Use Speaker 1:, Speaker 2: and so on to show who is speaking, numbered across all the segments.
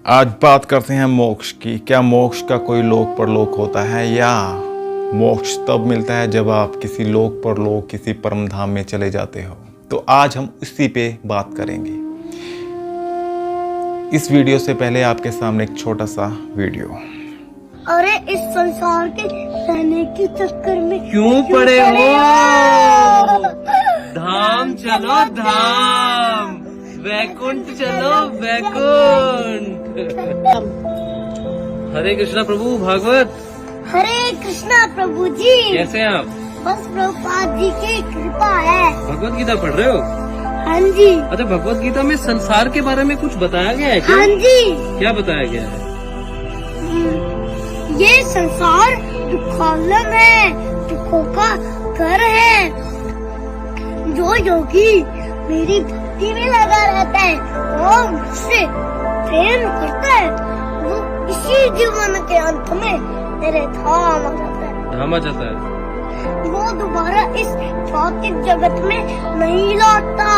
Speaker 1: आज बात करते हैं मोक्ष की। क्या मोक्ष का कोई लोक परलोक होता है, या मोक्ष तब मिलता है जब आप किसी लोक परलोक किसी परम धाम में चले जाते हो? तो आज हम इसी पे बात करेंगे। इस वीडियो से पहले आपके सामने एक छोटा सा वीडियो।
Speaker 2: अरे इस संसार के रहने के चक्कर में
Speaker 3: क्यों पड़े हो? धाम चलो धाम, वैकुंठ चलो वैकुंठ। हरे कृष्णा प्रभु भागवत।
Speaker 2: हरे कृष्णा प्रभु जी।
Speaker 3: कैसे हैं आप?
Speaker 2: बस प्रभुपाद जी की कृपा है।
Speaker 3: भगवत गीता पढ़ रहे हो?
Speaker 2: हाँ जी।
Speaker 3: अच्छा, भगवत गीता में संसार के बारे में कुछ बताया गया है क्या?
Speaker 2: हाँ जी।
Speaker 3: क्या बताया गया है?
Speaker 2: ये संसार दुखालम है, दुखों का घर है। जो योगी मेरी भक्ति में लगा रहता है और मुझसे प्रेम करता है, वो इसी जीवन के अंत में मेरे धाम आ जाता है।
Speaker 3: धाम आ जाता है।
Speaker 2: वो दोबारा इस भौतिक जगत में नहीं लौटता।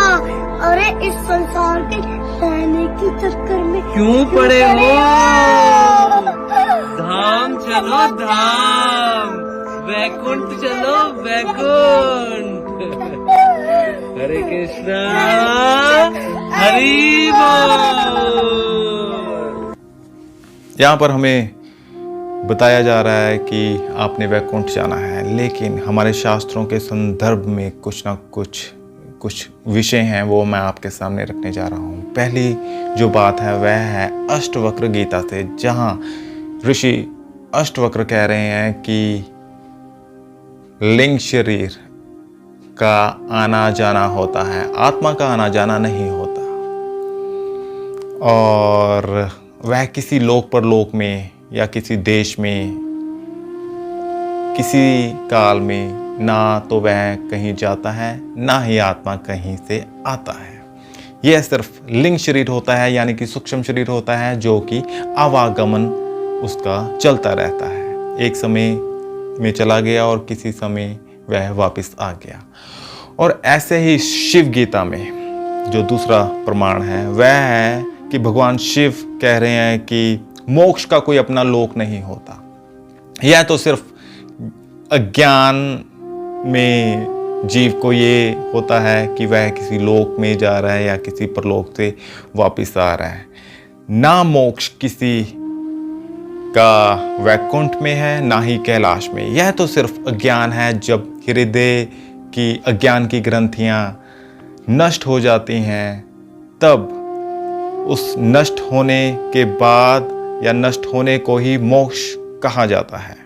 Speaker 2: अरे इस संसार के रहने के चक्कर में
Speaker 3: क्यों पड़े हो? धाम चलो धाम, वैकुंठ चलो वैकुंठ। हरे कृष्णा हरि बोल।
Speaker 1: यहाँ पर हमें बताया जा रहा है कि आपने वैकुंठ जाना है, लेकिन हमारे शास्त्रों के संदर्भ में कुछ ना कुछ विषय हैं, वो मैं आपके सामने रखने जा रहा हूँ। पहली जो बात है वह है अष्टवक्र गीता से, जहाँ ऋषि अष्टवक्र कह रहे हैं कि लिंग शरीर का आना जाना होता है, आत्मा का आना जाना नहीं होता। और वह किसी लोक परलोक में या किसी देश में किसी काल में ना तो वह कहीं जाता है, ना ही आत्मा कहीं से आता है। यह सिर्फ लिंग शरीर होता है, यानी कि सूक्ष्म शरीर होता है, जो कि आवागमन उसका चलता रहता है। एक समय में चला गया और किसी समय वह वापस आ गया। और ऐसे ही शिव गीता में जो दूसरा प्रमाण है वह है कि भगवान शिव कह रहे हैं कि मोक्ष का कोई अपना लोक नहीं होता। यह तो सिर्फ अज्ञान में जीव को ये होता है कि वह किसी लोक में जा रहा है या किसी परलोक से वापस आ रहा है। ना मोक्ष किसी का वैकुंठ में है, ना ही कैलाश में। यह तो सिर्फ अज्ञान है। जब हृदय की अज्ञान की ग्रंथियां नष्ट हो जाती हैं, तब उस नष्ट होने के बाद या नष्ट होने को ही मोक्ष कहा जाता है।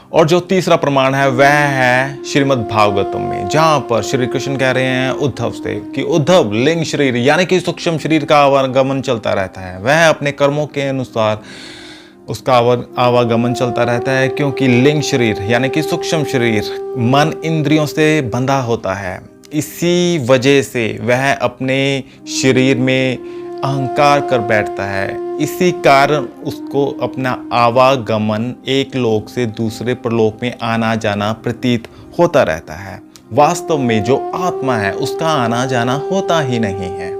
Speaker 1: और जो तीसरा प्रमाण है वह है श्रीमद् भागवतम में, जहां पर श्री कृष्ण कह रहे हैं उद्धव से कि उद्धव, लिंग शरीर यानी कि सूक्ष्म शरीर का आवागमन चलता रहता है। वह अपने कर्मों के अनुसार उसका आवागमन चलता रहता है, क्योंकि लिंग शरीर यानी कि सूक्ष्म शरीर मन इंद्रियों से बंधा होता है। इसी वजह से वह अपने शरीर में अहंकार कर बैठता है। इसी कारण उसको अपना आवागमन एक लोक से दूसरे परलोक में आना जाना प्रतीत होता रहता है। वास्तव में जो आत्मा है उसका आना जाना होता ही नहीं है।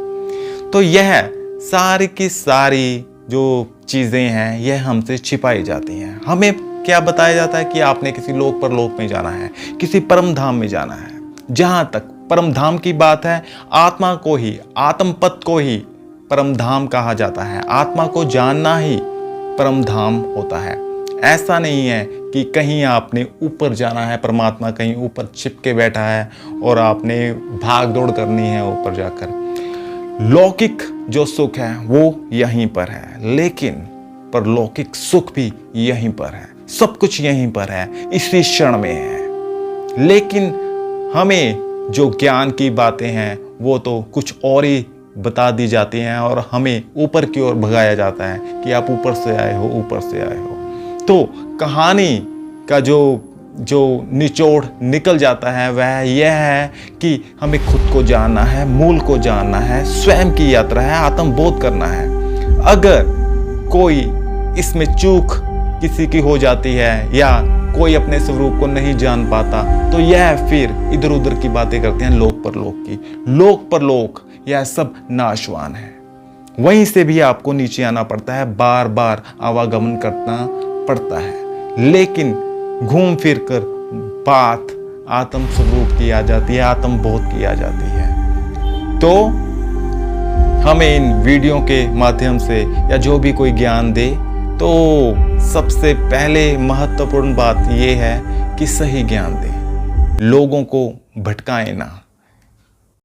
Speaker 1: तो यह सारी की सारी जो चीज़ें हैं यह हमसे छिपाई जाती हैं। हमें क्या बताया जाता है कि आपने किसी लोक परलोक में जाना है, किसी परम धाम में जाना है। जहाँ तक परम धाम की बात है, आत्मा को ही, आत्मपद को ही परम धाम कहा जाता है। आत्मा को जानना ही परम धाम होता है। ऐसा नहीं है कि कहीं आपने ऊपर जाना है, परमात्मा कहीं ऊपर छिप के बैठा है और आपने भाग दौड़ करनी है ऊपर जाकर। लौकिक जो सुख है वो यहीं पर है, लेकिन परलौकिक सुख भी यहीं पर है। सब कुछ यहीं पर है, इसी क्षण में है। लेकिन हमें जो ज्ञान की बातें हैं वो तो कुछ और ही बता दी जाती हैं और हमें ऊपर की ओर भगाया जाता है कि आप ऊपर से आए हो, ऊपर से आए हो। तो कहानी का जो निचोड़ निकल जाता है वह यह है कि हमें खुद को जानना है, मूल को जानना है, स्वयं की यात्रा है, आत्मबोध करना है। अगर कोई इसमें चूक किसी की हो जाती है या कोई अपने स्वरूप को नहीं जान पाता, तो यह फिर इधर उधर की बातें करते हैं लोक परलोक की। लोक परलोक यह सब नाशवान है। वहीं से भी आपको नीचे आना पड़ता है, बार बार आवागमन करना पड़ता है। लेकिन घूम फिर कर बात आत्म स्वरूप की आ जाती है, आत्म बोध की आ जाती है। तो हमें इन वीडियो के माध्यम से या जो भी कोई ज्ञान दे, तो सबसे पहले महत्वपूर्ण बात यह है कि सही ज्ञान दे, लोगों को भटकाए ना।